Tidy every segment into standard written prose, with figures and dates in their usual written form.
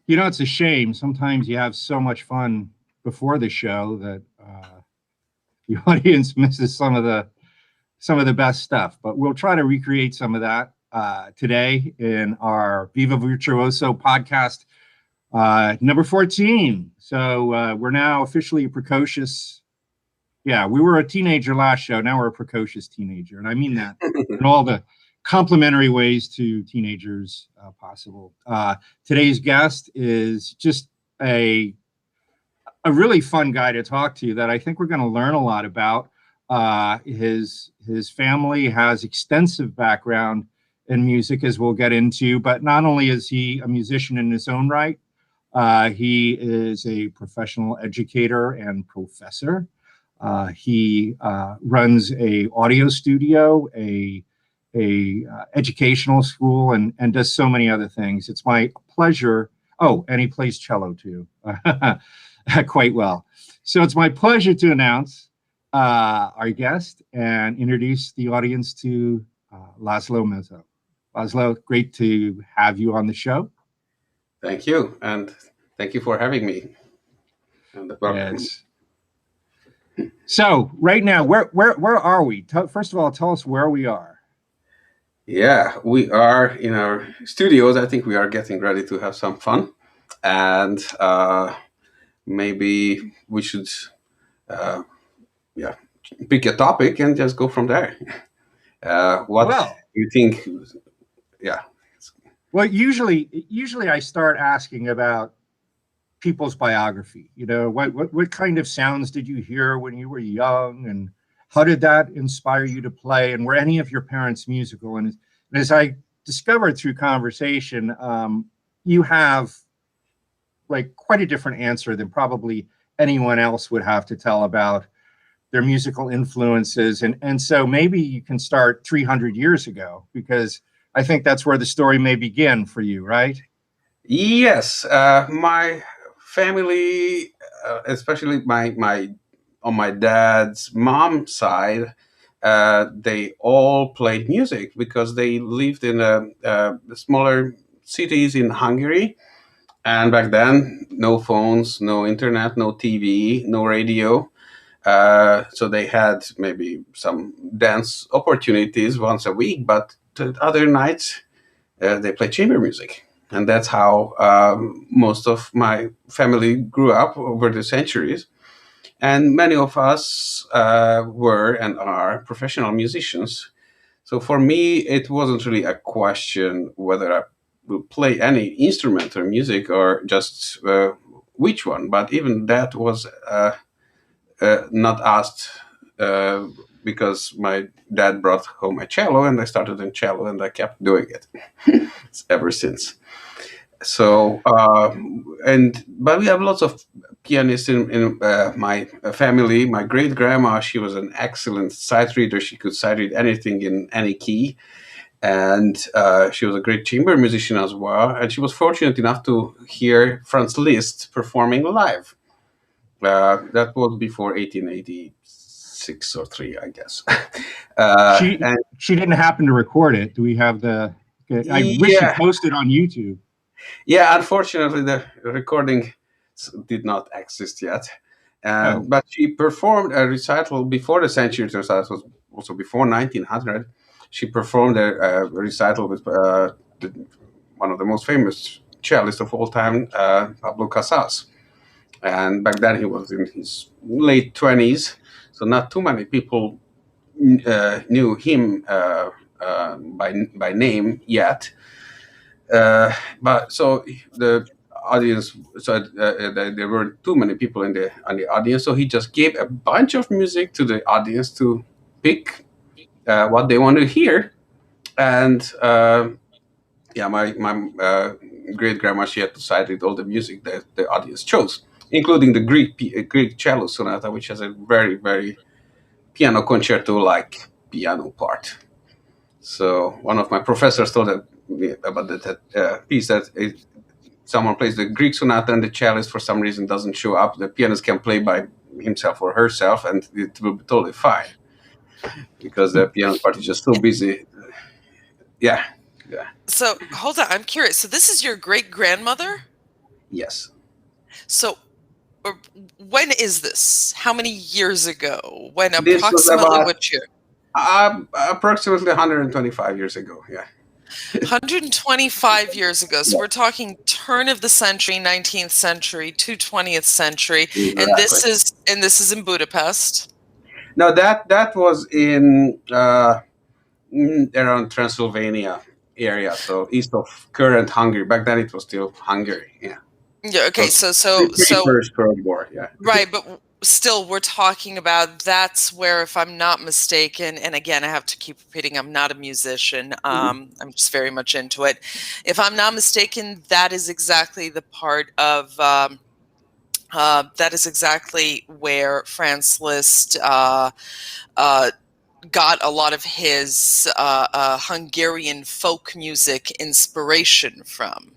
It's a shame. Sometimes you have so much fun before the show that the audience misses some of the best stuff. But we'll try to recreate some of that today in our Viva Virtuoso podcast number 14. So we're now officially precocious. Yeah, we were a teenager last show. Now we're a precocious teenager. And I mean that in all the complimentary ways to teenagers possible. Today's guest is just a really fun guy to talk to that I think we're going to learn a lot about. His family has extensive background in music, as we'll get into, but not only is he a musician in his own right, he is a professional educator and professor. He runs a audio studio, a educational school, and does so many other things. It's my pleasure. Oh, and he plays cello too, quite well. So it's my pleasure to announce our guest and introduce the audience to Laszlo Mezo. Laszlo, great to have you on the show. Thank you, and thank you for having me. Yes. So right now, where are we? First of all, tell us where we are. Yeah, we are in our studios. I think we are getting ready to have some fun, and maybe we should, pick a topic and just go from there. What you think? Yeah. Well, usually I start asking about people's biography. What kind of sounds did you hear when you were young, and how did that inspire you to play, and were any of your parents musical? And as I discovered through conversation, you have like quite a different answer than probably anyone else would have to tell about their musical influences. And so maybe you can start 300 years ago, because I think that's where the story may begin for you, right? Yes, my family, especially my on my dad's mom's side, they all played music because they lived in smaller cities in Hungary, and back then no phones, no internet, no TV, no radio. So they had maybe some dance opportunities once a week, but the other nights they played chamber music. And that's how most of my family grew up over the centuries. And many of us were and are professional musicians. So for me, it wasn't really a question whether I will play any instrument or music or just which one. But even that was not asked because my dad brought home a cello and I started in cello and I kept doing it ever since. So, but we have lots of pianists in my family. My great grandma, she was an excellent sight reader. She could sight read anything in any key. And she was a great chamber musician as well. And she was fortunate enough to hear Franz Liszt performing live. That was before 1886 or 3, I guess. She didn't happen to record it. Do we have the? I wish you posted on YouTube. Yeah, unfortunately, the recording did not exist yet. But she performed a recital before the century turns out. It was also before 1900. She performed a recital with one of the most famous cellists of all time, Pablo Casals. And back then he was in his late 20s, so not too many people knew him by name yet. But so the audience, there weren't too many people on the audience, so he just gave a bunch of music to the audience to pick what they want to hear. And my great grandma, she had to sight read all the music that the audience chose, including the Greek cello sonata, which has a very, very piano concerto-like piano part. So one of my professors told me about that piece that someone plays the Greek sonata and the cellist for some reason doesn't show up. The pianist can play by himself or herself, and it will be totally fine because the piano part is just so busy. Yeah. So hold on, I'm curious. So this is your great grandmother? Yes. So when is this? How many years ago? When This was approximately about what year? approximately 125 years ago. Yeah. 125 years ago. So Yeah. we're talking turn of the century, 19th century to 20th century. And Exactly. this is in Budapest. No, that was in around Transylvania area, so east of current Hungary. Back then, it was still Hungary. Yeah. Yeah. Okay. So So pre-First World War. Yeah. right, but still, we're talking about that's where, if I'm not mistaken, and again, I have to keep repeating, I'm not a musician. I'm just very much into it. If I'm not mistaken, that is exactly the part of that is exactly where Franz Liszt got a lot of his Hungarian folk music inspiration from.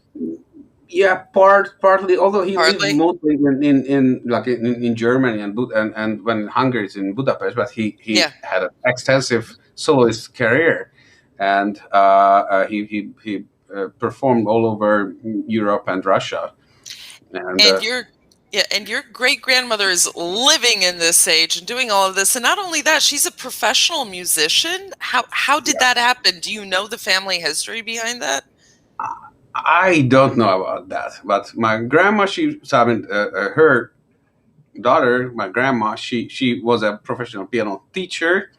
Yeah, partly. Although he lived Hardly. mostly in like in Germany and when Hungary is in Budapest, but he Yeah. had an extensive soloist career, and he performed all over Europe and Russia, and And your great grandmother is living in this age and doing all of this. And not only that, she's a professional musician. How did that happen? Do you know the family history behind that? I don't know about that. But my grandma, I mean, her daughter, my grandma, she was a professional piano teacher,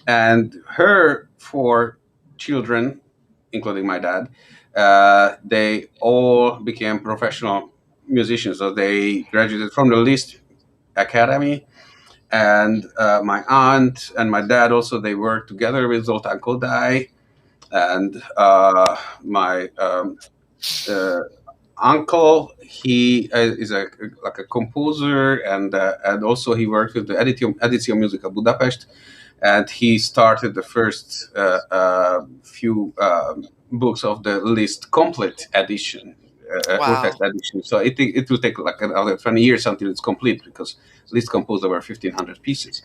and her four children, including my dad, they all became professional musicians. So they graduated from the Liszt Academy, and my aunt and my dad also, they worked together with Zoltán Kodály, and my uh, uncle, he is like a composer, and also he worked with the Editio Musica Budapest, and he started the first few books of the Liszt complete edition, Wow. Urtext edition. So it will take like another 20 years until it's complete, because Liszt composed over 1,500 pieces.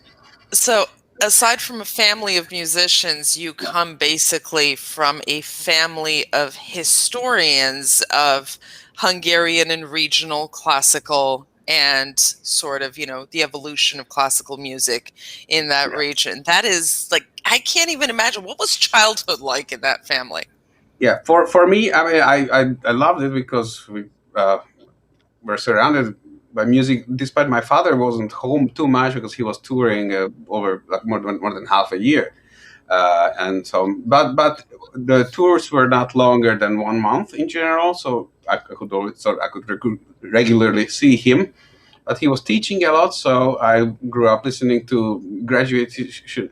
So, aside from a family of musicians, you come basically from a family of historians of Hungarian and regional classical and sort of, the evolution of classical music in that Yeah. region. That is like, I can't even imagine what was childhood like in that family. Yeah, for me, I mean, I loved it because we were surrounded by music. Despite my father wasn't home too much because he was touring over like more than half a year, and so but the tours were not longer than 1 month in general. So I could regularly see him. But he was teaching a lot, so I grew up listening to graduation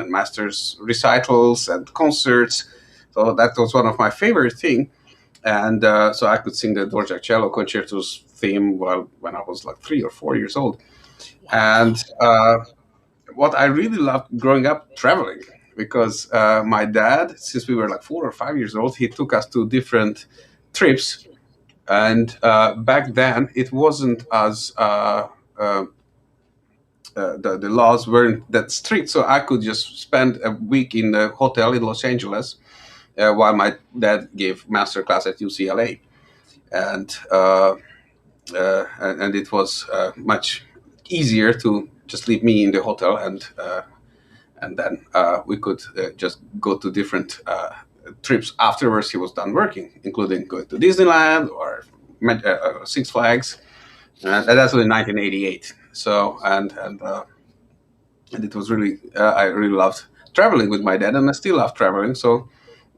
and master's recitals and concerts. So that was one of my favorite things, and so I could sing the Dvorak cello concertos theme when I was like 3 or 4 years old. And what I really loved growing up, traveling, because my dad, since we were like 4 or 5 years old, he took us to different trips, and back then it wasn't as the laws weren't that strict, so I could just spend a week in a hotel in Los Angeles while my dad gave master class at UCLA, and and it was much easier to just leave me in the hotel, and then we could just go to different trips afterwards. He was done working, including going to Disneyland or Six Flags, and that's in 1988. So and it was really I really loved traveling with my dad, and I still love traveling. So,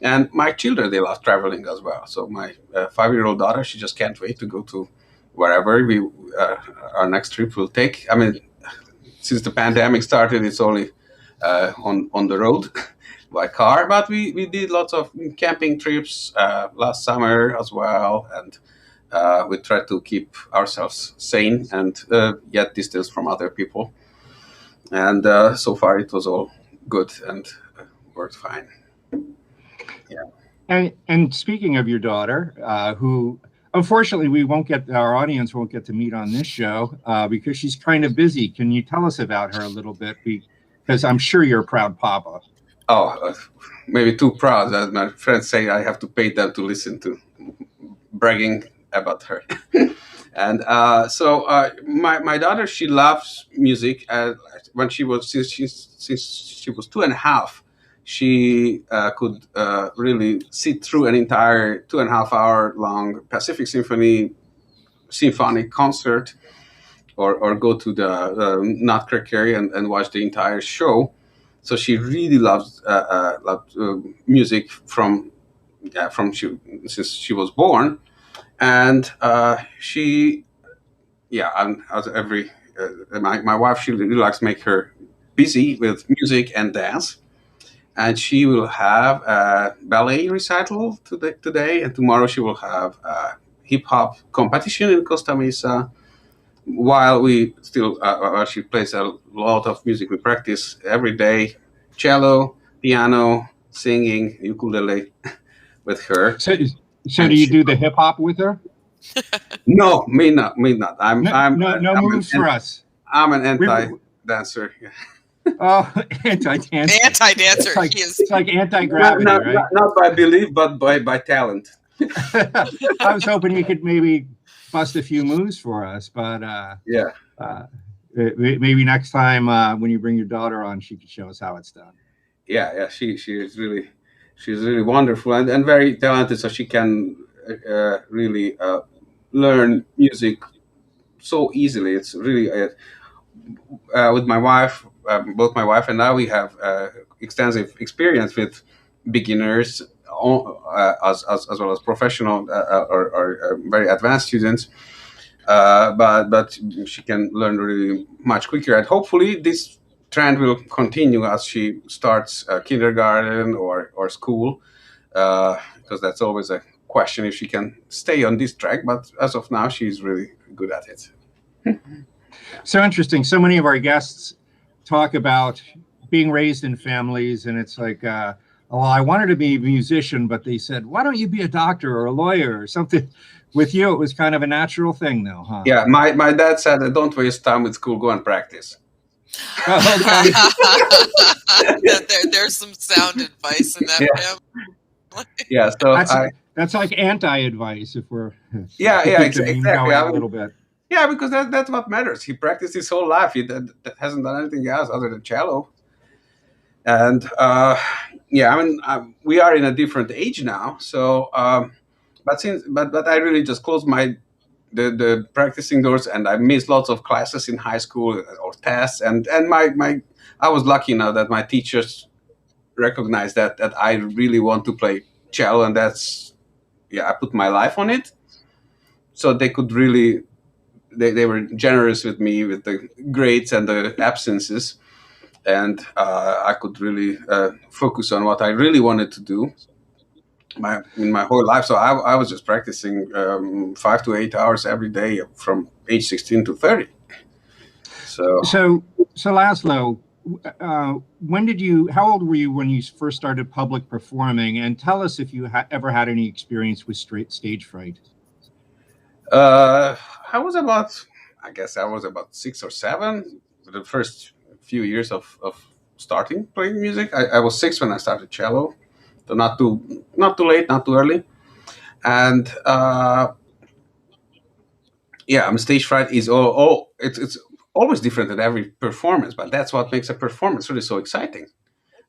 and my children, they love traveling as well. So my 5-year-old daughter, she just can't wait to go to wherever we our next trip will take. I mean, since the pandemic started, it's only on the road by car, but we did lots of camping trips last summer as well, and we tried to keep ourselves sane and yet distance from other people. And so far, it was all good and worked fine. Yeah. And speaking of your daughter, who unfortunately our audience won't get to meet on this show because she's kind of busy. Can you tell us about her a little bit? Because I'm sure you're a proud papa. Oh, maybe too proud. As my friends say, I have to pay them to listen to bragging about her. And so my daughter, she loves music. When she was since she was 2.5, she could really sit through an entire 2.5 hour long Pacific symphonic concert, or go to the Nutcracker and watch the entire show. So she really loves music since she was born. And she, yeah, and as every my wife, she really likes to make her busy with music and dance. And she will have a ballet recital today, and tomorrow she will have a hip hop competition in Costa Mesa. While we still, she plays a lot of music. We practice every day: cello, piano, singing, ukulele with her. So And do you she- do the hip hop with her? No, me not. No, no moves for us. I'm an anti-dancer. Oh, anti-dancer. Anti-dancer. It's like anti-gravity, right? Not by belief, but by talent. I was hoping you could maybe bust a few moves for us, but Yeah. Maybe next time when you bring your daughter on, she could show us how it's done. Yeah. She's really wonderful and very talented, so she can really learn music so easily. It's really with my wife, both my wife and I, we have extensive experience with beginners, as well as professional or very advanced students. But she can learn really much quicker, and hopefully this trend will continue as she starts kindergarten or school, because that's always a question if she can stay on this track. But as of now, she's really good at it. So interesting. So many of our guests talk about being raised in families, and it's like, well, I wanted to be a musician, but they said, why don't you be a doctor or a lawyer or something? With you, it was kind of a natural thing, though, huh? Yeah, my dad said, don't waste time with school, go and practice. There's some sound advice in that family. Yeah, so that's like anti-advice if we're exactly a little bit. Yeah, because that's what matters. He practiced his whole life. He hasn't done anything else other than cello. And we are in a different age now. So, but I really just closed the practicing doors, and I missed lots of classes in high school or tests. And I was lucky enough that my teachers recognized that I really want to play cello, and I put my life on it. So they could really. They were generous with me with the grades and the absences, and I could really focus on what I really wanted to do in my whole life. So I was just practicing 5 to 8 hours every day from age 16 to 30. So Laszlo, how old were you when you first started public performing? And tell us if you ever had any experience with stage fright. I was about 6 or 7. The first few years of starting playing music, I was 6 when I started cello, so not too late, not too early. And stage fright is it's always different at every performance, but that's what makes a performance really so exciting.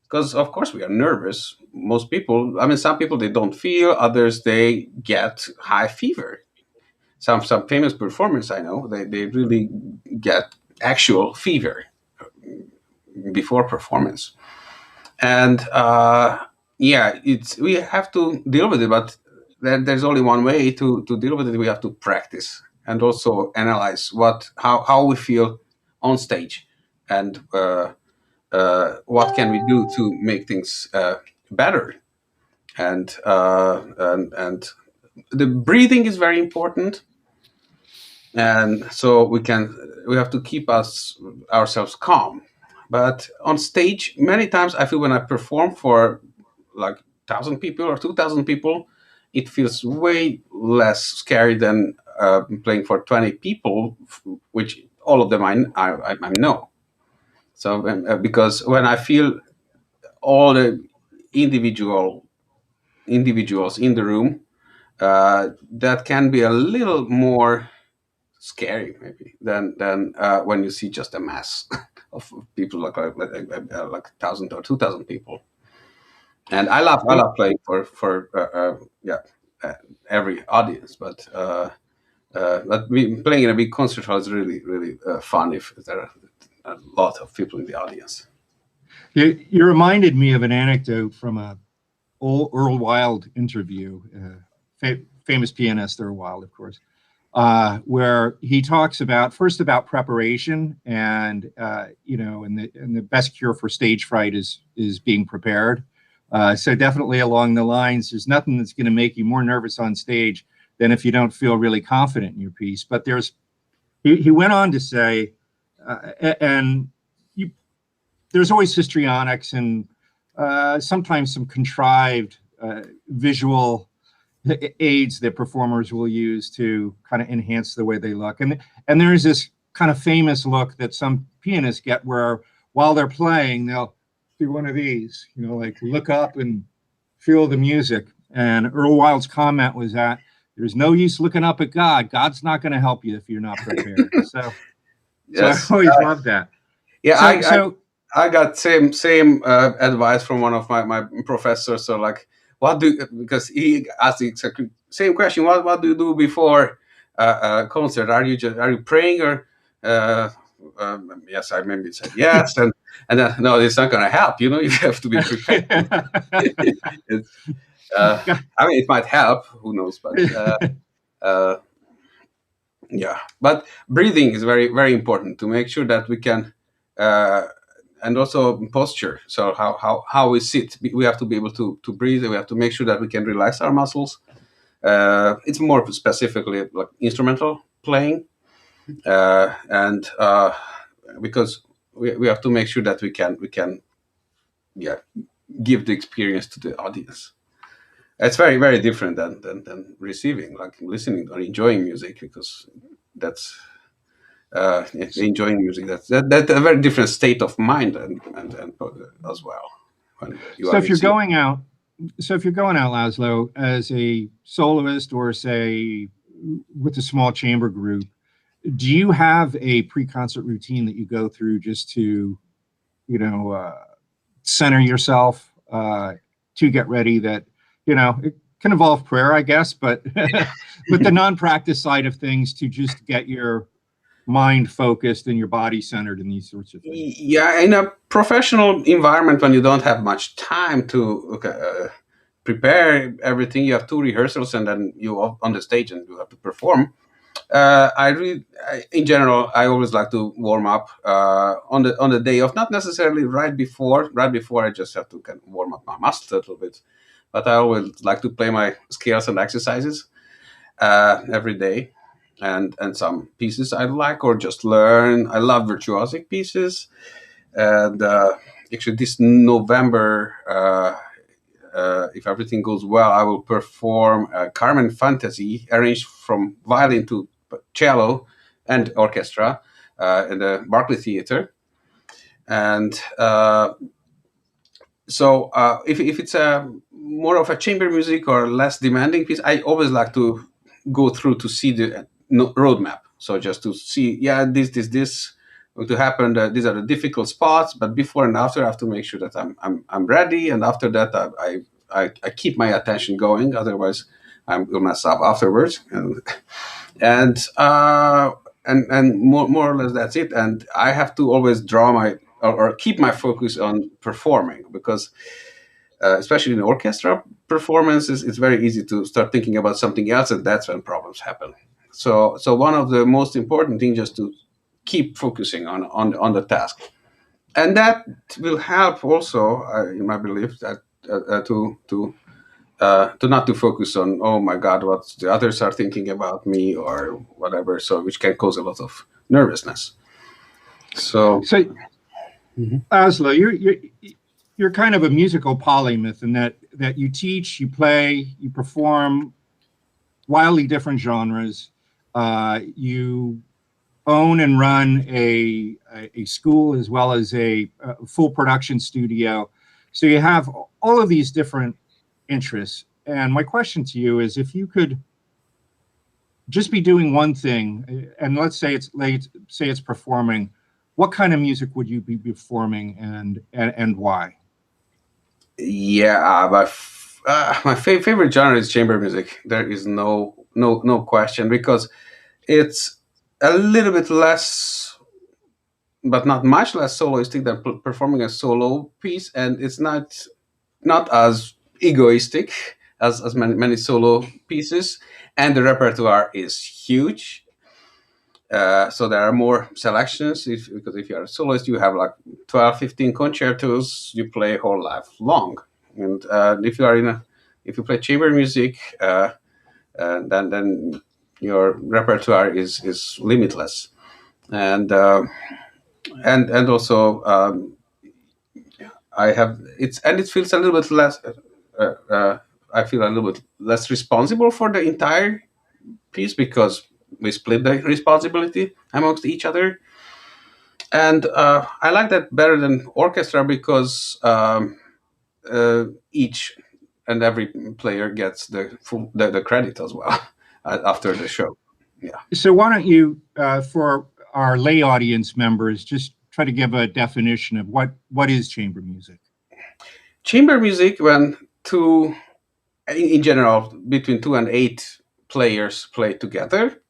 Because of course we are nervous. Most people, some people, they don't feel, others they get high fever. Some famous performers I know, they really get actual fever before performance. And we have to deal with it, but there's only one way to deal with it. We have to practice and also analyze how we feel on stage, and what can we do to make things better. And the breathing is very important. And so we have to keep ourselves calm. But on stage, many times I feel when I perform for like 1,000 people or 2,000 people, it feels way less scary than playing for 20 people, which all of them I know. So because when I feel all the individuals in the room, that can be a little more scary maybe than when you see just a mass of people like 1,000 or 2,000 people. And I love playing for every audience, but playing in a big concert hall is really fun if there are a lot of people in the audience. You reminded me of an anecdote from a Earl Wild interview, famous pianist Earl Wild, of course, where he talks about preparation and and the best cure for stage fright is being prepared. So definitely along the lines, there's nothing that's going to make you more nervous on stage than if you don't feel really confident in your piece. But he went on to say, there's always histrionics and sometimes some contrived visual aids that performers will use to kind of enhance the way they look. And there's this kind of famous look that some pianists get where while they're playing, they'll do one of these, like look up and feel the music. And Earl Wild's comment was that there's no use looking up at God. God's not going to help you if you're not prepared. So, yes. So I always love that. Yeah, I got same advice from one of my professors. So like, because he asked the exactly same question. What do you do before a concert? Are you praying or? Yes, I maybe said yes, and then no, it's not going to help. You have to be prepared. I mean, it might help. Who knows? But yeah. But breathing is very very important to make sure that we can. And also posture. So how we sit, we have to be able to breathe. We have to make sure that we can relax our muscles. It's more specifically like instrumental playing, and because we have to make sure that we can give the experience to the audience. It's very very different than receiving, like listening or enjoying music, because that's. Enjoying music, that's a very different state of mind and as well. So if you're going out, Laszlo, as a soloist or say with a small chamber group, do you have a pre-concert routine that you go through just to, center yourself to get ready? That it can involve prayer, I guess, but but the non-practice side of things to just get your mind focused and your body centered and these sorts of things. Yeah, in a professional environment, when you don't have much time to prepare everything, you have 2 rehearsals and then you on the stage and you have to perform. In general, I always like to warm up on the day of, not necessarily right before. Right before, I just have to kind of warm up my muscles a little bit. But I always like to play my scales and exercises every day. And some pieces I like or just learn. I love virtuosic pieces. And actually this November, if everything goes well, I will perform Carmen Fantasy, arranged from violin to cello and orchestra in the Barclay Theatre. And so if it's a more of a chamber music or less demanding piece, I always like to go through to see the roadmap. So just to see, this going to happen. These are the difficult spots, but before and after, I have to make sure that I'm ready. And after that, I keep my attention going. Otherwise, I will mess up afterwards. And more or less that's it. And I have to always draw or keep my focus on performing, because especially in orchestra performances, it's very easy to start thinking about something else, and that's when problems happen. So one of the most important things is to keep focusing on the task, and that will help also, in my belief, that to not to focus on, oh my God, what the others are thinking about me or whatever. So which can cause a lot of nervousness. So Laszlo, you're kind of a musical polymath in that you teach, you play, you perform wildly different genres. You own and run a school as well as a full production studio. So you have all of these different interests. And my question to you is, if you could just be doing one thing, and let's say it's late, say it's performing, what kind of music would you be performing, and why? Yeah, my favorite genre is chamber music. There is no question, because it's a little bit less, but not much less soloistic than performing a solo piece, and it's not as egoistic as many solo pieces, and the repertoire is huge. So there are more selections, because if you are a soloist, you have like 12, 15 concertos you play whole life long. And if you play chamber music, then your repertoire is limitless. And also, it feels a little bit less. I feel a little bit less responsible for the entire piece, because we split the responsibility amongst each other. And I like that better than orchestra, because each and every player gets the credit as well after the show. Yeah. So why don't you, for our lay audience members, just try to give a definition of what is chamber music? Chamber music, when in general, between 2 and 8 players play together,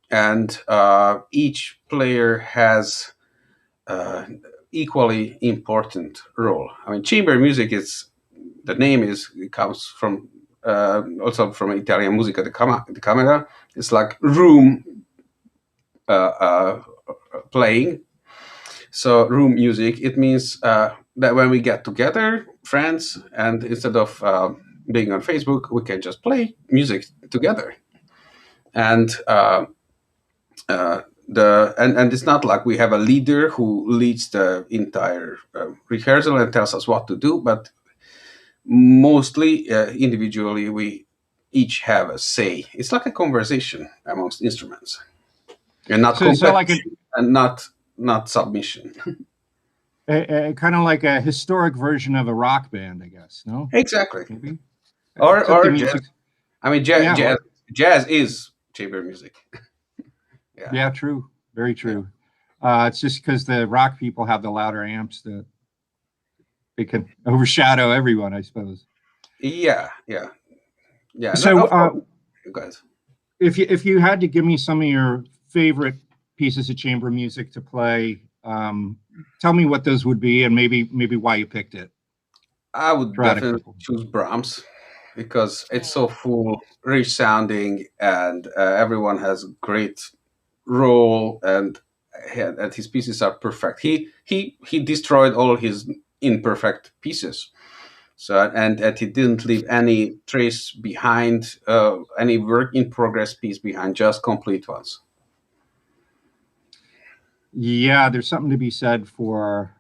and each player has equally important role. I mean, chamber music it comes from also from Italian musica di camera. It's like room playing. So room music, it means that when we get together, friends, and instead of being on Facebook, we can just play music together. And and it's not like we have a leader who leads the entire rehearsal and tells us what to do, but mostly individually we each have a say. It's like a conversation amongst instruments, and not competition, and not submission. Kind of like a historic version of a rock band, I guess. No, exactly. Maybe. Or jazz. I mean, jazz is chamber music. Yeah, true. Very true. Yeah. It's just because the rock people have the louder amps that they can overshadow everyone, I suppose. Yeah. So, guys, if you had to give me some of your favorite pieces of chamber music to play, tell me what those would be, and maybe why you picked it. I would definitely choose Brahms, because it's so full, rich sounding, and everyone has great role, and his pieces are perfect. He destroyed all his imperfect pieces, so and he didn't leave any trace behind, any work in progress piece behind, just complete ones. Yeah, there's something to be said for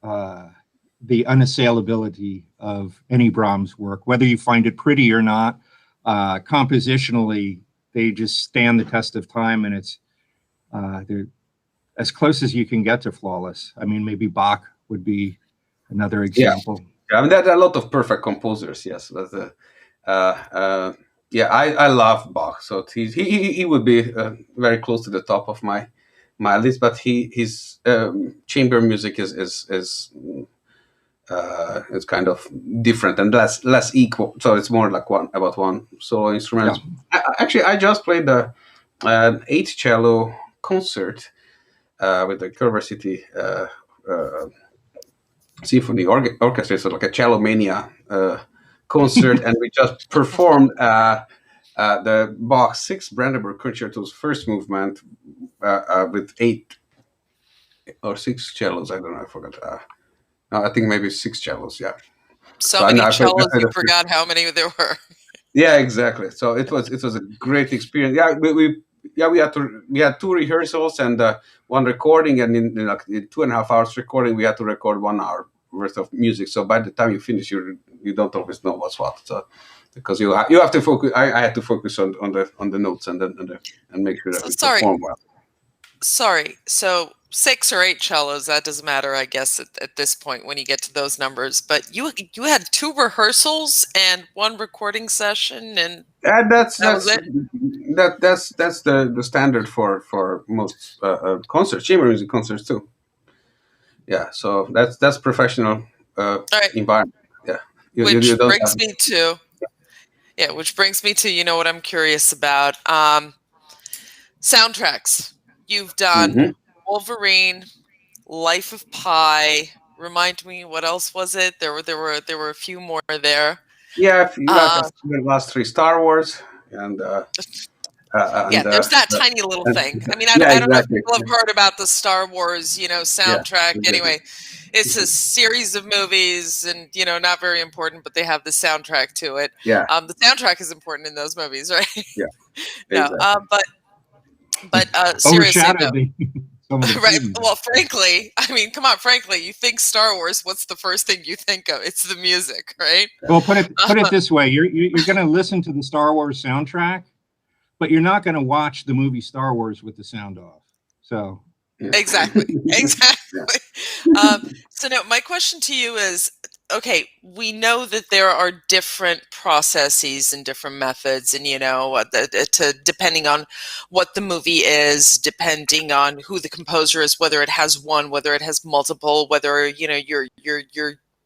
the unassailability of any Brahms work, whether you find it pretty or not. Compositionally, they just stand the test of time, and it's they're as close as you can get to flawless. I mean, maybe Bach would be another example. Yeah, I mean, there are a lot of perfect composers, yes. But I love Bach, so he would be very close to the top of my list. But his chamber music is kind of different and less equal. So it's more like one solo instrument. Yeah. I just played the 8 cello concert with the Culver City Symphony Orchestra. So like a cello mania concert, and we just performed the Bach 6 Brandenburg Concerto's first movement with 8 or 6 cellos. I don't know. I forgot. No, I think maybe 6 cellos. Yeah. So many cellos, you forgot how many there were. Yeah, exactly. So it was a great experience. Yeah, we had 2 rehearsals and one recording, and in 2.5 hours recording, we had to record 1 hour worth of music. So by the time you finish, you don't always know what's what. So because you have to focus. I had to focus on the notes and make sure that we perform well. Sorry. So 6 or 8 cellos. That doesn't matter, I guess, at this point when you get to those numbers. But you had 2 rehearsals and 1 recording session, and That's that was it. that's the standard for most concerts, chamber music concerts too. Yeah, so that's professional All right, environment. Yeah, you which don't brings have. me to what I'm curious about. Soundtracks. You've done Mhm. Wolverine, Life of Pi. Remind me, what else was it? There were a few more there. Yeah, if you like Uh, the last 3 Star Wars and yeah, and there's that tiny little thing. I mean, yeah, I don't know if exactly. people have heard about the Star Wars, Yeah, soundtrack. exactly. Anyway, it's a series of movies, and not very important, but they have the soundtrack to it. Yeah, The soundtrack is important in those movies, right? yeah, No, exactly. but seriously though. Overshadowed some of the Right. beauty. Well, frankly, I mean, come on, frankly, you think Star Wars, what's the first thing you think of? It's the music, right? Well, put it this way: you're going to listen to the Star Wars soundtrack, but you're not going to watch the movie Star Wars with the sound off. So Yeah. Exactly. Exactly. Um, so now my question to you is, okay, we know that there are different processes and different methods, and depending on what the movie is, depending on who the composer is, whether it has one, whether it has multiple, whether you're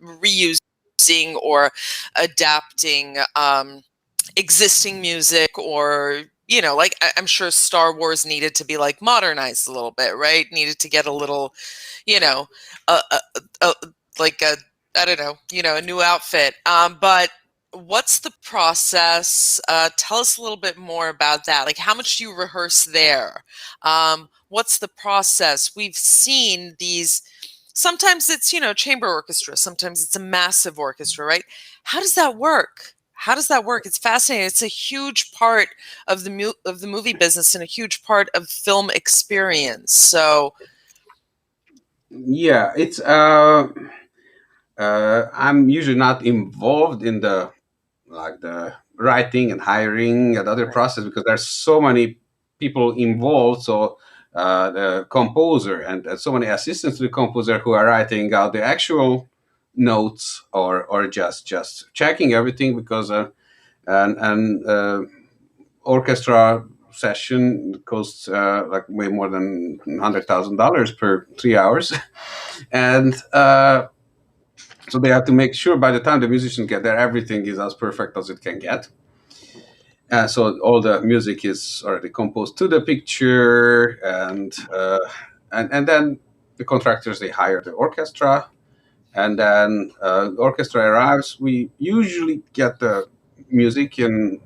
reusing or adapting existing music, or like I'm sure Star Wars needed to be like modernized a little bit, right? Needed to get a little, you know, uh, uh, uh, like a I don't know, a new outfit. But what's the process? Tell us a little bit more about that. Like, how much do you rehearse there? What's the process? We've seen these. Sometimes it's chamber orchestra. Sometimes it's a massive orchestra, right? How does that work? How does that work? It's fascinating. It's a huge part of the movie business and a huge part of film experience. So, Yeah, it's I'm usually not involved in the writing and hiring and other right. process because there's so many people involved. So the composer and so many assistants to the composer who are writing out the actual notes or just checking everything because an orchestra session costs like way more than $100,000 per 3 hours, and so they have to make sure by the time the musicians get there, everything is as perfect as it can get. So all the music is already composed to the picture, and then the contractors they hire the orchestra, and then the orchestra arrives. We usually get the music in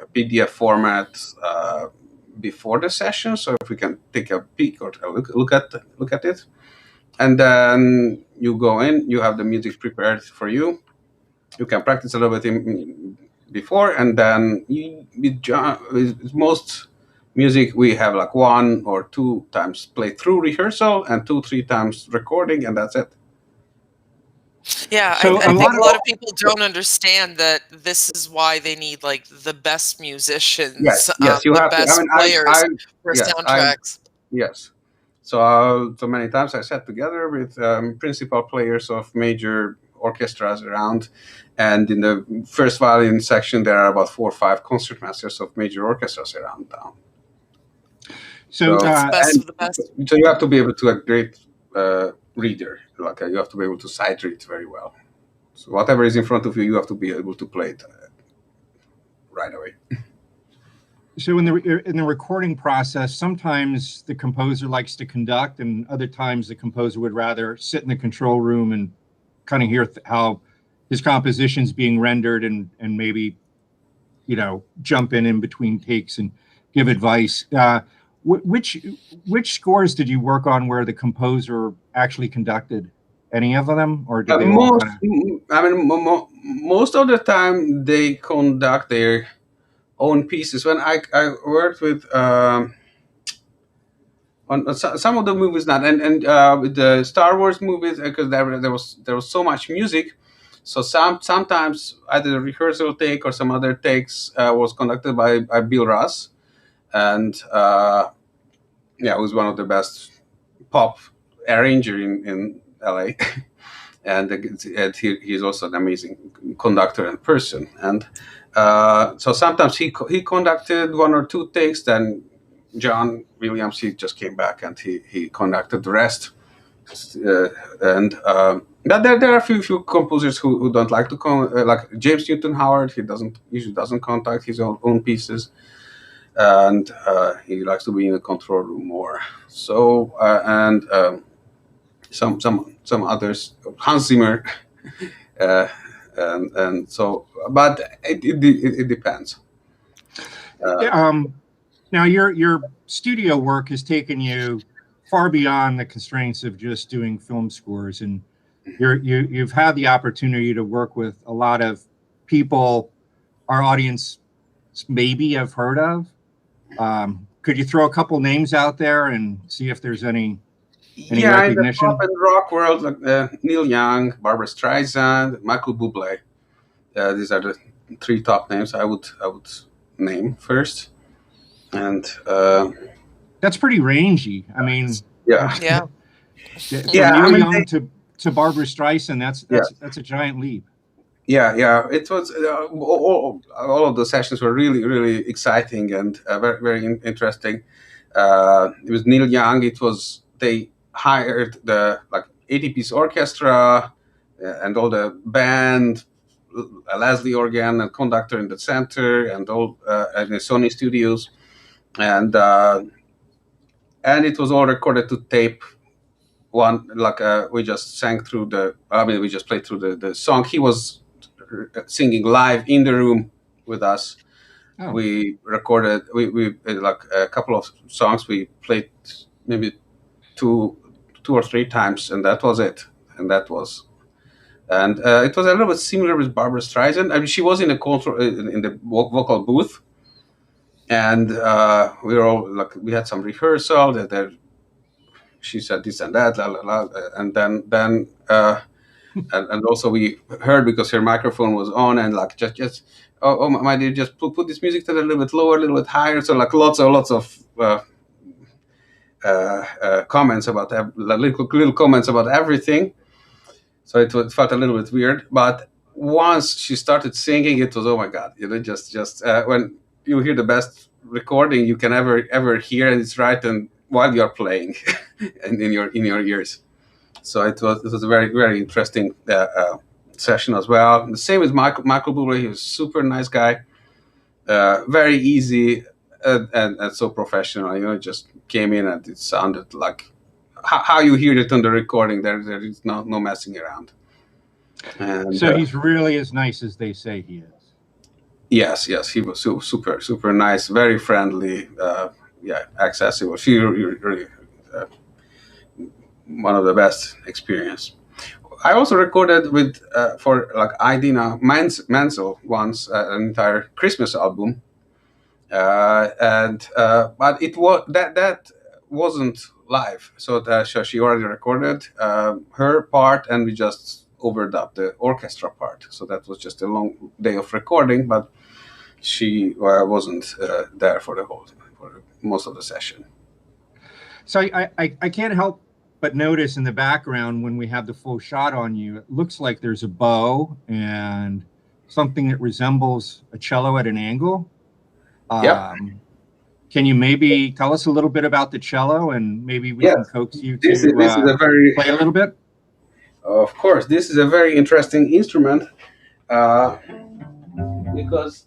a PDF format before the session, so if we can take a peek or look at it, and then you go in, you have the music prepared for you. You can practice a little bit before, and then with most music we have like 1 or 2 times play through rehearsal and 2-3 times recording, and that's it. Yeah, So I a think lot a of lot of people don't understand that this is why they need like the best musicians, Yes, you the have to. I best mean, players for yes, I, soundtracks. yes. So many times I sat together with principal players of major orchestras around, and in the first violin section there are about 4 or 5 concertmasters of major orchestras around town. so So It's the best and of the best. so you have to be able to a great reader, like you have to be able to sight read very well. So whatever is in front of you, you have to be able to play it right away. so in the recording process, sometimes the composer likes to conduct, and other times the composer would rather sit in the control room and kind of hear how his composition's being rendered, and maybe jump in between takes and give advice. Which scores did you work on where the composer actually conducted? Any of them, or did they all Most, kind of? I mean, most of the time they conduct their own pieces. When I worked with on some of the movies, not and with the Star Wars movies, because there was so much music. So sometimes either the rehearsal take or some other takes was conducted by Bill Russ, and yeah, who's one of the best pop arranger in LA. And he's also an amazing conductor and person. And so sometimes he conducted one or two takes, then John Williams, he just came back and he conducted the rest. But there are a few composers who don't like to like James Newton Howard. He usually doesn't conduct his own pieces, and he likes to be in the control room more. So some others, Hans Zimmer, and so, but it depends. Now your studio work has taken you far beyond the constraints of just doing film scores, and you've had the opportunity to work with a lot of people our audience maybe have heard of. Could you throw a couple names out there and see if there's any recognition? In the pop and rock world, like Neil Young, Barbra Streisand, Michael Bublé. These are the three top names I would name first. And that's pretty rangy. I mean, yeah. Neil Young to Barbra Streisand, that's a giant leap. Yeah. It was all of the sessions were really, really exciting and very, very interesting. It was Neil Young. They hired the 80-piece orchestra and all the band, a Laszlo organ and conductor in the center, and all at the Sony Studios, and it was all recorded to tape. We just sang through we just played through the song. He was singing live in the room with us. Oh. We recorded we a couple of songs we played maybe two or three times, and that was it. And it was a little bit similar with Barbra Streisand. I mean, she was in the vocal booth, and we were all we had some rehearsal that she said this and that, and then and also we heard because her microphone was on, and just oh my dear, just put this music to a little bit lower, a little bit higher. So lots of comments about little comments about everything. So it felt a little bit weird, but once she started singing, it was, oh my God, just when you hear the best recording you can ever hear, and it's right and while you're playing and in your ears. So it was a very, very interesting session as well. The same with Michael Bublé. He was a super nice guy, very easy and so professional. Just came in and it sounded like how you hear it on the recording. There is no messing around. And, so he's really as nice as they say he is. Yes, he was super nice, very friendly, accessible. She really one of the best experience. I also recorded with for Idina Menzel once an entire Christmas album, but it was that wasn't live. So she already recorded her part, and we just overdubbed the orchestra part. So that was just a long day of recording, but she wasn't there for most of the session. So I can't help but notice in the background when we have the full shot on you, it looks like there's a bow and something that resembles a cello at an angle. Can you maybe tell us a little bit about the cello, and maybe we can coax you to play a little bit? Of course, this is a very interesting instrument because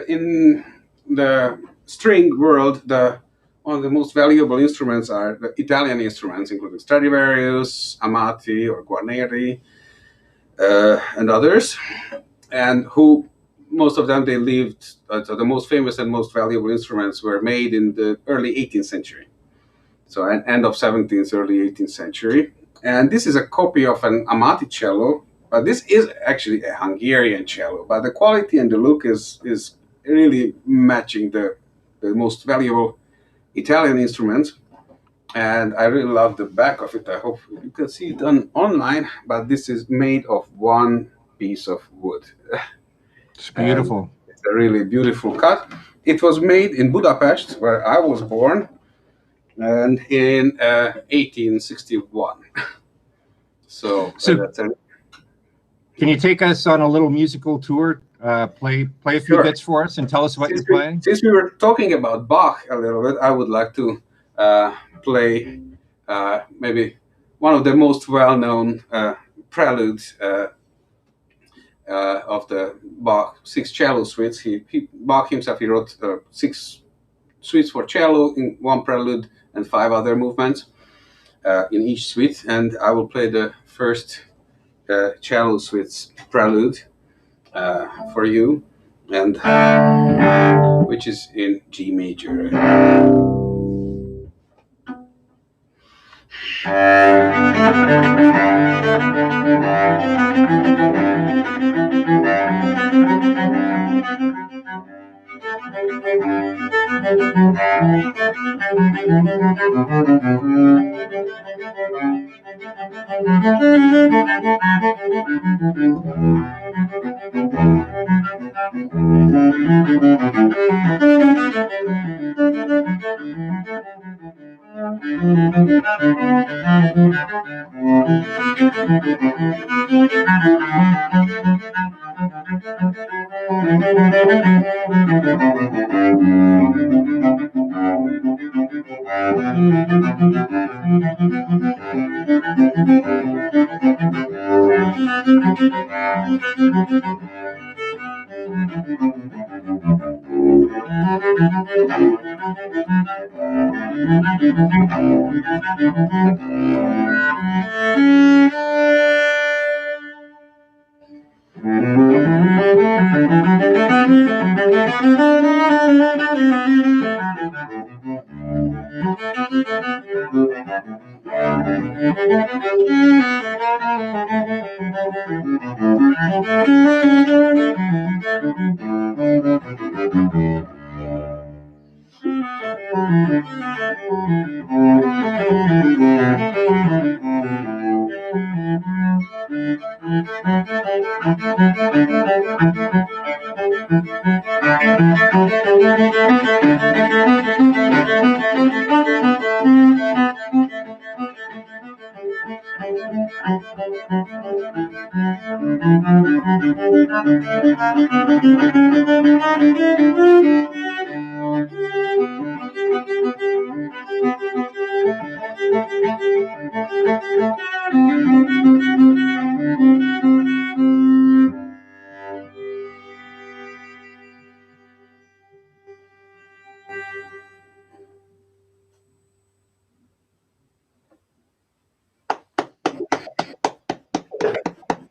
in the string world, one of the most valuable instruments are the Italian instruments, including Stradivarius, Amati, or Guarneri, and others, and most of them, they lived, so the most famous and most valuable instruments were made in the early 18th century. So end of 17th, early 18th century. And this is a copy of an Amati cello, but this is actually a Hungarian cello, but the quality and the look is really matching the most valuable Italian instruments. And I really love the back of it. I hope you can see it online, but this is made of one piece of wood. It's beautiful. It's a really beautiful cut. It was made in Budapest, where I was born, and in 1861. So that's it. Can you take us on a little musical tour? Play a few Sure. bits for us and tell us what you're playing. Since we were talking about Bach a little bit, I would like to play maybe one of the most well-known preludes of the Bach 6 cello suites. Bach himself, he wrote 6 suites for cello in one prelude and 5 other movements in each suite. And I will play the first cello suite's prelude for you, and which is in G major.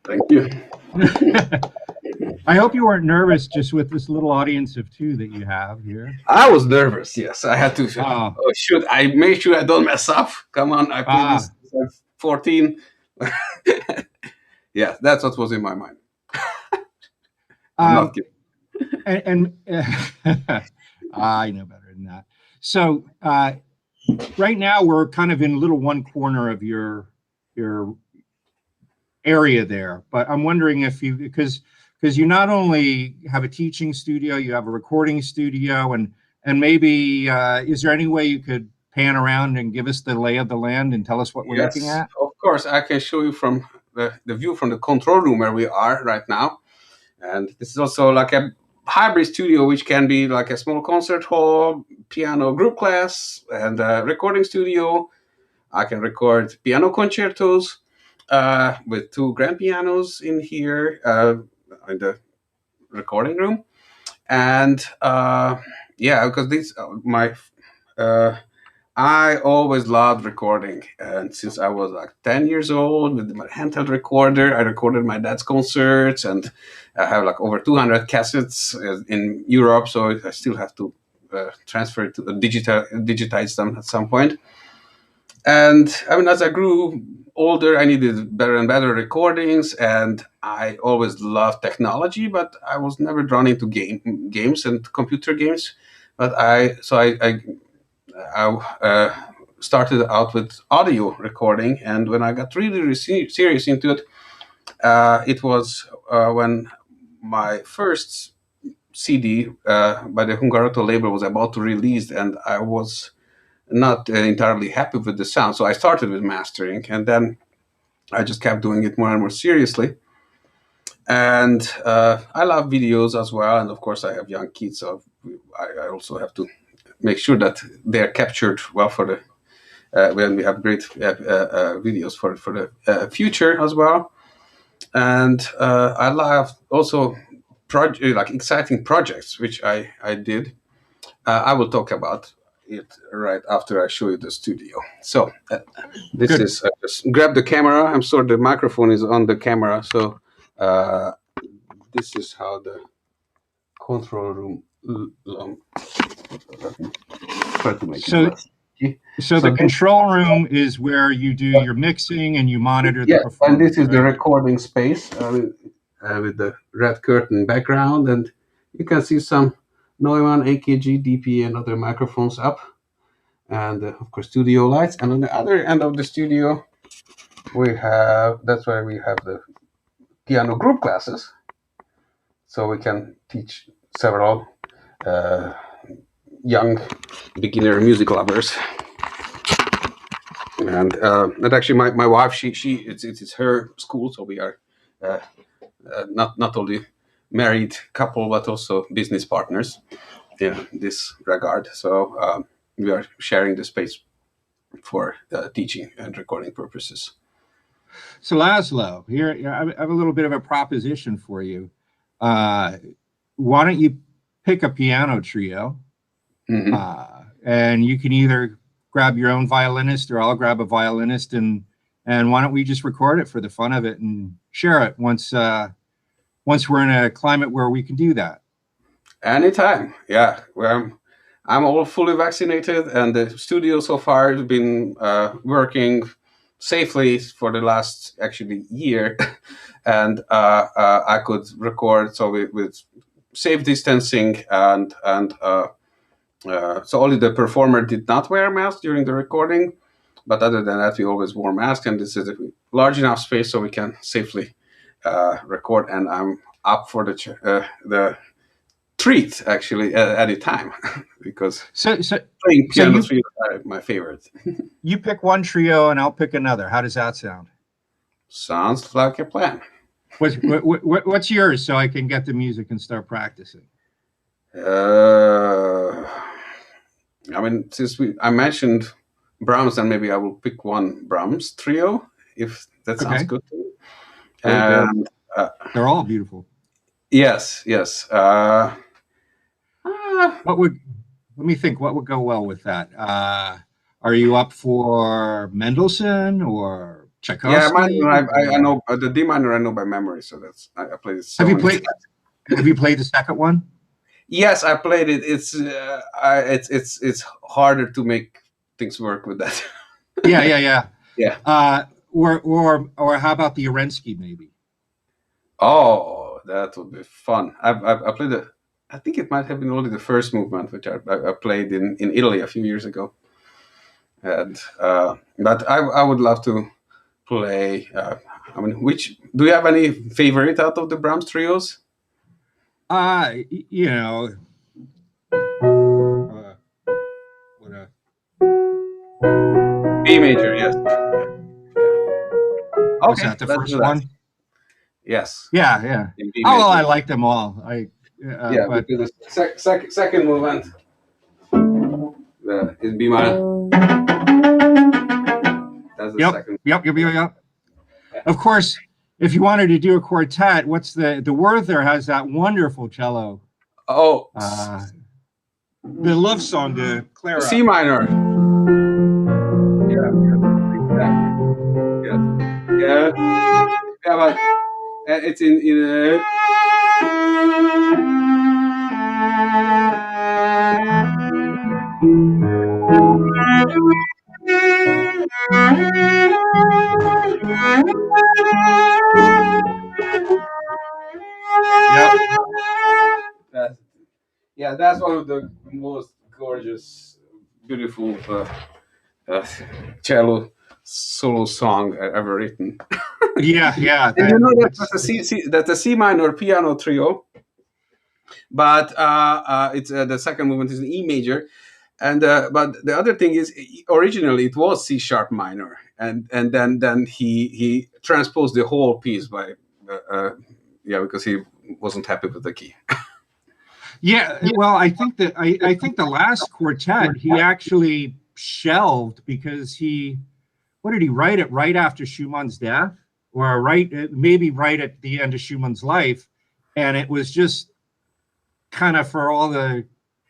Thank you. I hope you weren't nervous just with this little audience of 2 that you have here. I was nervous. Yes, I had to. Ah. Oh, shoot! I make sure I don't mess up. Come on, I played this at 14. Yeah, that's what was in my mind. I'm not kidding. And I know better than that. So right now we're kind of in a little one corner of your area there, but I'm wondering if you, because you not only have a teaching studio, you have a recording studio, and maybe is there any way you could pan around and give us the lay of the land and tell us what we're looking at? Of course, I can show you from the view from the control room where we are right now. And this is also like a hybrid studio, which can be like a small concert hall, piano group class, and a recording studio. I can record piano concertos with 2 grand pianos in here in the recording room. And yeah, because this I always loved recording, and since I was like 10 years old with my handheld recorder, I recorded my dad's concerts, and I have like over 200 cassettes in Europe, so I still have to transfer it to digitize them at some point. And I mean, as I grew older, I needed better and better recordings, and I always loved technology, but I was never drawn into games and computer games. But I started out with audio recording, and when I got really serious into it, it was when my first CD by the Hungarian label was about to release, and I was not entirely happy with the sound. So I started with mastering, and then I just kept doing it more and more seriously. And I love videos as well. And of course, I have young kids, so I also have to make sure that they're captured well for the when we have great videos for the future as well. And I love also like exciting projects, which I did. I will talk about it right after I show you the studio. So this Good. is, just grab the camera. I'm sorry, the microphone is on the camera. So this is how the control room. Try to make So- it less. So the control room is where you do your mixing and you monitor the Yeah, performance. and this is the right? recording space with the red curtain background, and you can see some Neumann, AKG, DP, and other microphones up, and of course studio lights. And on the other end of the studio, that's where we have the piano group classes, so we can teach several young beginner music lovers. And actually, my wife, it's her school, so we are not only married couple but also business partners in this regard. So we are sharing the space for teaching and recording purposes. So Laszlo, here I have a little bit of a proposition for you. Why don't you pick a piano trio, and you can either grab your own violinist or I'll grab a violinist, and why don't we just record it for the fun of it and share it once we're in a climate where we can do that. Anytime, yeah. Well, I'm all fully vaccinated, and the studio so far has been working safely for the last actually year, and I could record with safe distancing, and so only the performer did not wear a mask during the recording, but other than that, we always wore masks, and this is a large enough space so we can safely record. And I'm up for the treat actually at any time because So playing so piano you- trio is my favorite. you pick one trio and I'll pick another. How does that sound? Sounds like a plan. What's yours so I can get the music and start practicing? I mean, since I mentioned Brahms, then maybe I will pick one Brahms trio if that sounds Okay. good to you. Very And They're all beautiful. yes. Let me think, what would go well with that? Are you up for Mendelssohn or Tchaikovsky? Yeah, I know the D minor. I know by memory, so that's I played it. So Have you many played? times. Have you played the second one? Yes, I played it. It's harder to make things work with that. Yeah. Yeah. Or how about the Arensky maybe? Oh, that would be fun. I played it. I think it might have been only the first movement, which I played in Italy a few years ago. And but I would love to play. I mean, do you have any favorite out of the Brahms trios? You know, what B major, yes. was Okay, that the let's first do that. one? Yes. Yeah. In B Oh, well, I major. like them all. Yeah, But because the second movement is B minor. That's the second. Yep. Of course, if you wanted to do a quartet, what's the Werther has that wonderful cello, Oh, the love song to Clara. C minor. Yeah, but it's in that's one of the most gorgeous, beautiful cello solo song ever written. Yeah. And you know that's a C minor piano trio, but it's the second movement is an E major, but the other thing is, originally it was C sharp minor, and then he transposed the whole piece by because he wasn't happy with the key. Yeah, well, I think that I think the last quartet he actually shelved because what did he write it right after Schumann's death, or maybe right at the end of Schumann's life, and it was just kind of, for all the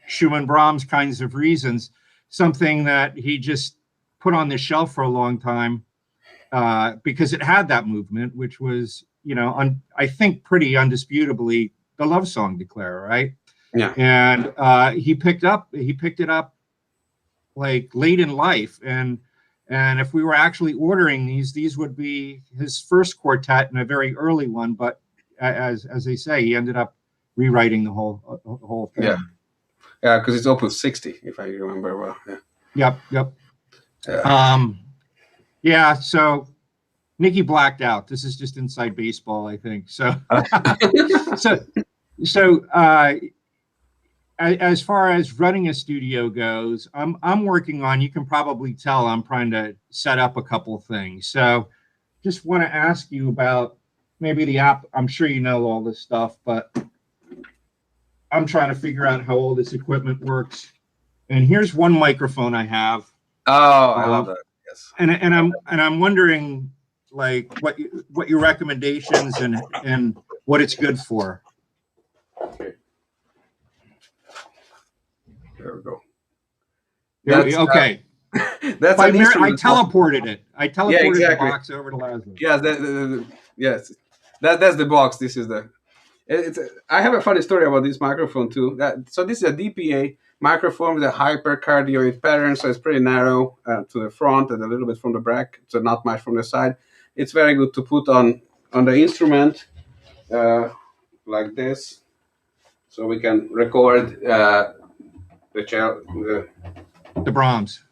Schumann Brahms kinds of reasons, something that he just put on the shelf for a long time, because it had that movement, which was, I think pretty undisputably the love song declare, right? Yeah. And he picked it up like late in life, and if we were actually ordering these would be his first quartet and a very early one, but as they say, he ended up rewriting the whole thing. Yeah, because it's Opus 60, if I remember well. Yeah. Yep. Yeah. So Nikki blacked out. This is just inside baseball, I think. So, as far as running a studio goes, I'm working on. You can probably tell I'm trying to set up a couple things. So, just want to ask you about maybe the app. I'm sure you know all this stuff, but I'm trying to figure out how all this equipment works. And here's one microphone I have. Oh, I love that. Yes. And I'm wondering, like, what your recommendations and what it's good for. Okay. There we go. Okay. That's I teleported it. I teleported the box over to Laszlo. Yeah, yes. That's the box. This is the. I have a funny story about this microphone too. So this is a DPA microphone with a hypercardioid pattern, so it's pretty narrow to the front and a little bit from the back, so not much from the side. It's very good to put on the instrument like this, so we can record the Brahms.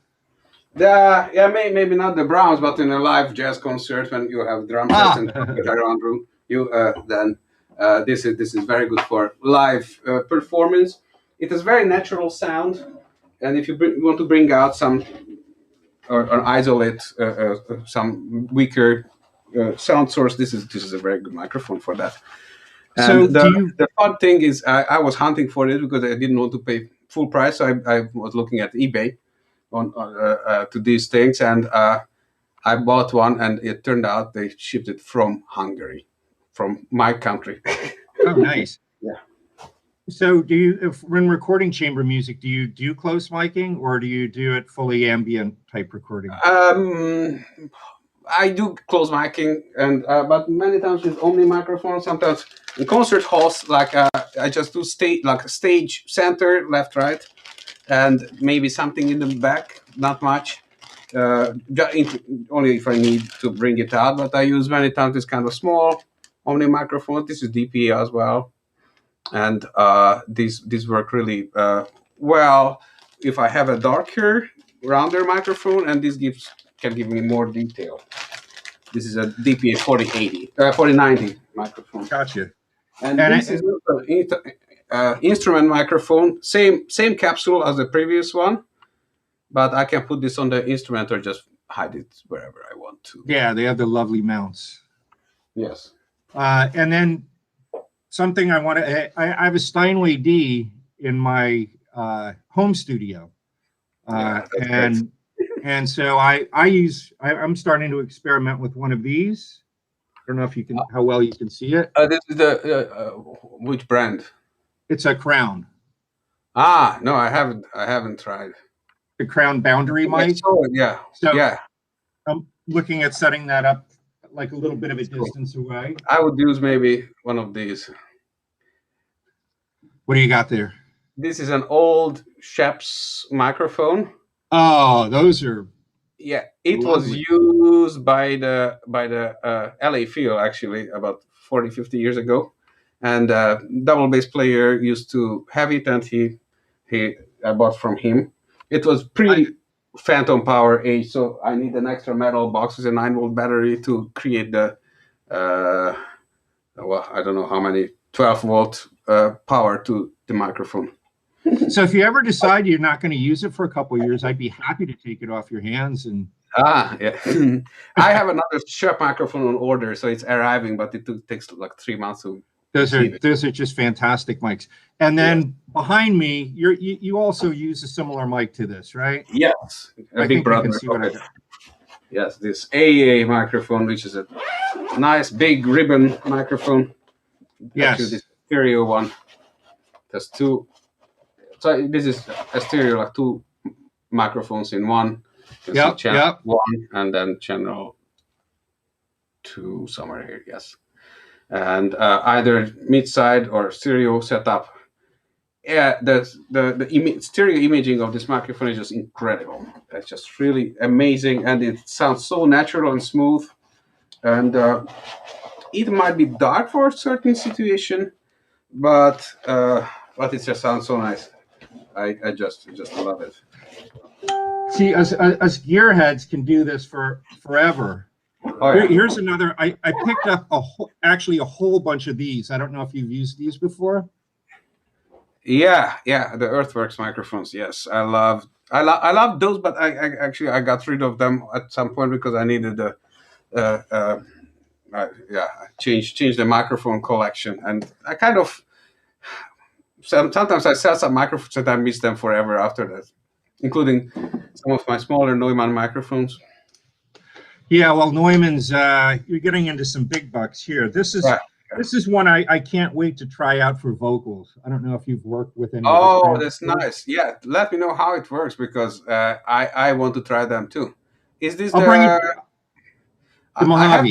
Maybe not the Brahms, but in a live jazz concert when you have drum sets and around room, this is very good for live performance. It has very natural sound, and if you want to bring out some or isolate some weaker sound source, this is a very good microphone for that. And so the fun thing is, I was hunting for it because I didn't want to pay full price, so I was looking at eBay on to these things, and I bought one, and it turned out they shipped it from Hungary, from my country. Oh, nice. Yeah. So when recording chamber music, do you do close miking, or do you do it fully ambient type recording? I do close miking, but many times with Omni microphone. Sometimes in concert halls, like I just do stage center, left, right, and maybe something in the back. Not much, only if I need to bring it out. But I use many times this kind of small Omni microphone. This is DPA as well, and these work really well if I have a darker, rounder microphone, and this can give me more detail. This is a DPA 4090 microphone. Gotcha. And this is instrument microphone, same capsule as the previous one, but I can put this on the instrument or just hide it wherever I want to. Yeah, they have the lovely mounts. Yes. And then something I have a Steinway D in my home studio, and so I'm starting to experiment with one of these. I don't know if how well you can see it. This is the which brand? It's a Crown. No, I haven't tried the Crown Boundary mic. Yeah. So yeah, I'm looking at setting that up like a little bit of a distance away. I would use maybe one of these. What do you got there? This is an old Sheps microphone. Oh, those are. Yeah, it was used by the LA Phil actually about 40-50 years ago, and double bass player used to have it, and I bought from him. It was pre-Phantom Power age, so I need an extra metal box with a 9-volt battery to create the I don't know how many 12-volt power to the microphone. So if you ever decide you're not going to use it for a couple of years, I'd be happy to take it off your hands. And Yeah. I have another Shure microphone on order, so it's arriving, but it takes like 3 months to receive it. those are just fantastic mics. And then behind me, you also use a similar mic to this, right? Yes, I big think you brother. can see what I got. Yes, this AA microphone, which is a nice big ribbon microphone. Yes. Actually, this stereo one. There's two. So this is a stereo, like two microphones in one. You can see channel 1 and then channel 2 somewhere here. Yes, and either mid-side or stereo setup. Yeah, the stereo imaging of this microphone is just incredible. It's just really amazing, and it sounds so natural and smooth. And it might be dark for a certain situation, but it just sounds so nice. I just love it. See, us gearheads can do this for forever. Oh, yeah. Here's another. I picked up actually a whole bunch of these. I don't know if you've used these before. Yeah, the Earthworks microphones. Yes, I love those, but I got rid of them at some point because I needed change the microphone collection, and I kind of sometimes I sell some microphones and I miss them forever after that, including some of my smaller Neumann microphones. Yeah, well, Neumann's you're getting into some big bucks here. This is one I can't wait to try out for vocals. I don't know if you've worked with any. Oh, that's nice. Yeah, let me know how it works because I want to try them too. Is this the Mojave? I have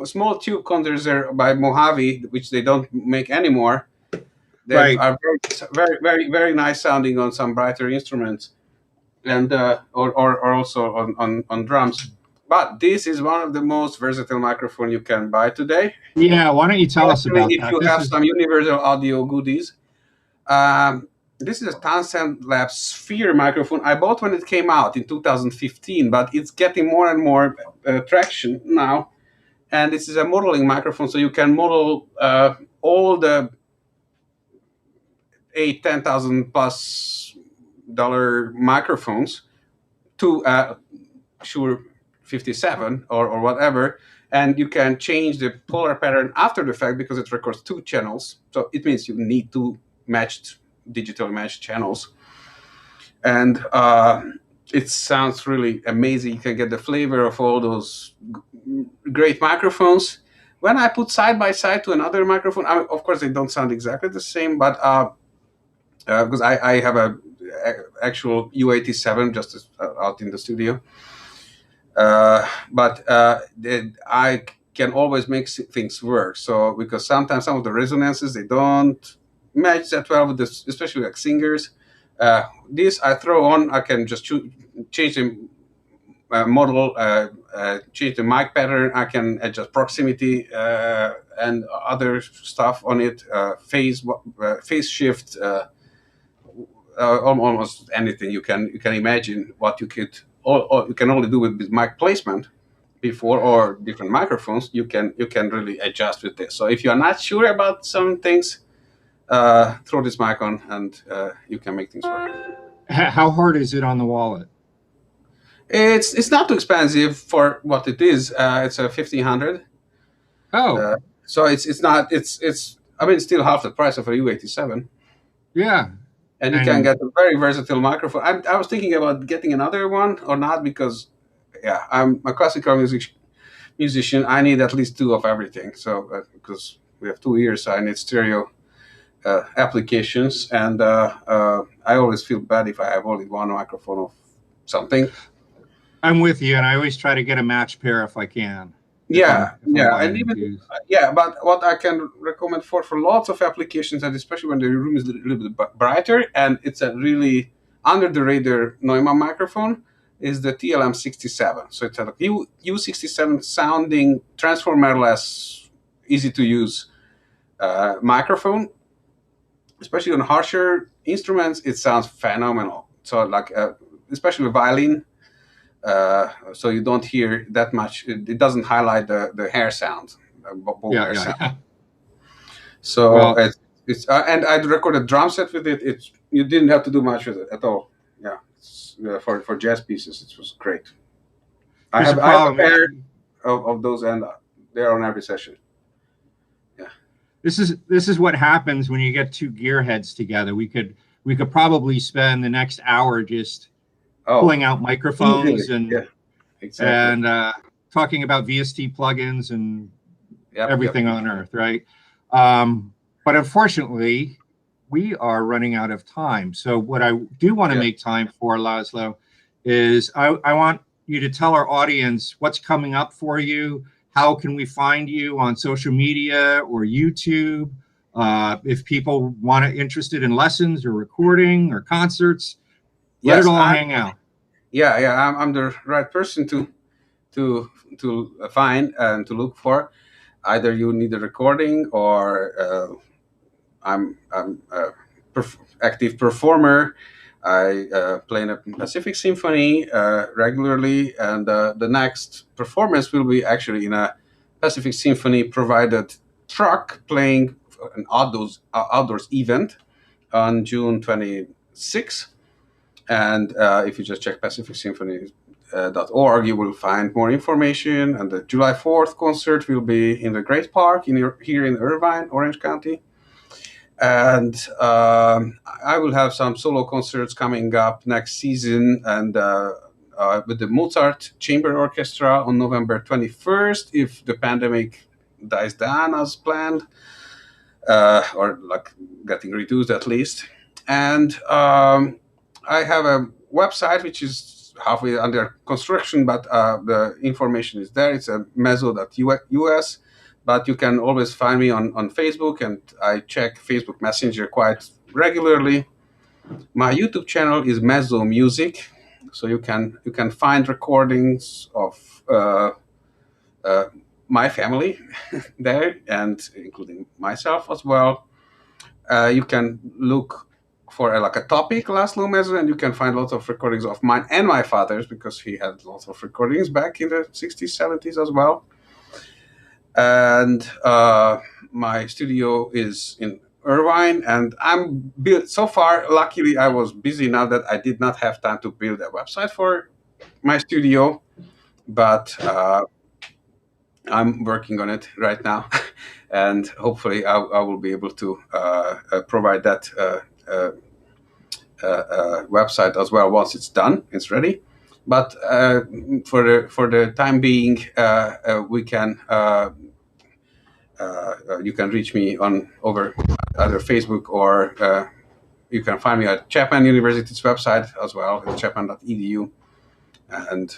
a small tube condenser by Mojave, which they don't make anymore. They are very, very, very nice sounding on some brighter instruments, and or also on drums. But this is one of the most versatile microphones you can buy today. Yeah, why don't you tell us about if that? If you have some universal audio goodies. This is a Transcendence Lab Sphere microphone. I bought when it came out in 2015, but it's getting more and more traction now. And this is a modeling microphone, so you can model all the $10,000 plus microphones to Shure 57 or whatever, and you can change the polar pattern after the fact because it records 2 channels. So it means you need 2 digitally matched channels, and it sounds really amazing. You can get the flavor of all those great microphones. When I put side by side to another microphone, of course they don't sound exactly the same, but because I have a actual U87 just out in the studio. But I can always make things work. So because sometimes some of the resonances they don't match that well with this, especially like singers. This I throw on. I can just change the model, change the mic pattern. I can adjust proximity and other stuff on it. Phase shift. Almost anything you can imagine what you could. Or you can only do with mic placement before or different microphones. You can really adjust with this. So if you are not sure about some things, throw this mic on and you can make things work. How hard is it on the wallet? It's not too expensive for what it is. It's a 1500. Oh, so it's not it's I mean it's still half the price of a U87. Yeah. And you can get a very versatile microphone. I was thinking about getting another one or not because, yeah, I'm a classical musician. I need at least 2 of everything. So because we have 2 ears, so I need stereo applications. And I always feel bad if I have only one microphone of something. I'm with you, and I always try to get a match pair if I can. And even but what I can recommend for lots of applications, and especially when the room is a little bit brighter and it's a really under the radar Neumann microphone, is the TLM67. So it's a U67 sounding transformer-less, easy to use microphone. Especially on harsher instruments, it sounds phenomenal. So like especially violin. So you don't hear that much. It doesn't highlight the hair sound, sound. So it's and I recorded a drum set with it. It's you didn't have to do much with it at all. Yeah, for jazz pieces, it was great. I Here's have the a problem. pair of those, and they're on every session. Yeah. This is what happens when you get two gearheads together. We could probably spend the next hour just pulling out microphones easily. and Yeah, exactly. and talking about VST plugins and everything on earth, right? But unfortunately, we are running out of time. So what I do want to make time for, Laszlo, is I want you to tell our audience what's coming up for you. How can we find you on social media or YouTube? If people want to interested in lessons or recording or concerts, let it all hang out. Yeah, I'm the right person to find and to look for. Either you need a recording, or I'm a active performer. I play in a Pacific Symphony regularly, and the next performance will be actually in a Pacific Symphony provided truck playing an outdoors event on June 26th. And if you just check pacificsymphony.org, you will find more information. And the July 4th concert will be in the Great Park here in Irvine, Orange County. And I will have some solo concerts coming up next season, and with the Mozart Chamber Orchestra on November 21st, if the pandemic dies down as planned, or like getting reduced at least. And I have a website which is halfway under construction, but the information is there. It's a mezo.us. But you can always find me on Facebook, and I check Facebook Messenger quite regularly. My YouTube channel is Mezo Music, so you can find recordings of my family there, and including myself as well. You can look for like a topic, Laszlo Mezo, and you can find lots of recordings of mine and my father's, because he had lots of recordings back in the 60s, 70s as well. And my studio is in Irvine, and I'm built so far. Luckily, I was busy now that I did not have time to build a website for my studio, but I'm working on it right now, and hopefully I will be able to provide that website as well once it's done, it's ready. But for the time being, we can. You can reach me on over either Facebook, or you can find me at Chapman University's website as well, at chapman.edu, and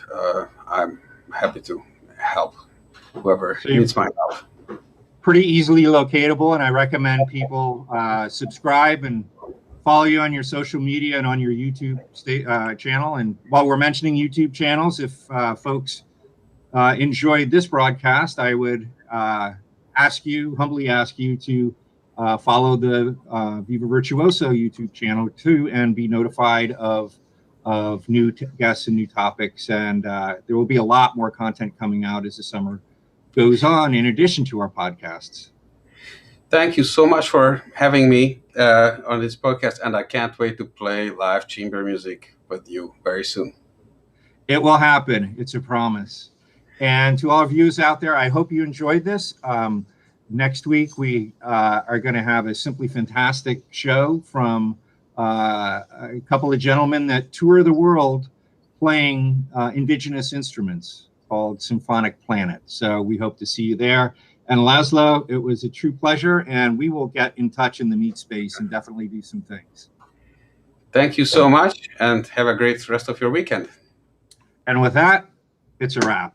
I'm happy to help whoever needs my help. Pretty easily locatable, and I recommend people subscribe and follow you on your social media and on your YouTube channel. And while we're mentioning YouTube channels, if folks enjoyed this broadcast, I would humbly ask you to follow the Viva Virtuoso YouTube channel too, and be notified of new guests and new topics. And there will be a lot more content coming out as the summer goes on, in addition to our podcasts. Thank you so much for having me on this podcast, and I can't wait to play live chamber music with you very soon. It will happen. It's a promise. And to all of you out there, I hope you enjoyed this. Next week, we are going to have a simply fantastic show from a couple of gentlemen that tour the world playing indigenous instruments called Symphonic Planet. So we hope to see you there. And Laszlo, it was a true pleasure, and we will get in touch in the meet space and definitely do some things. Thank you so much, and have a great rest of your weekend. And with that, it's a wrap.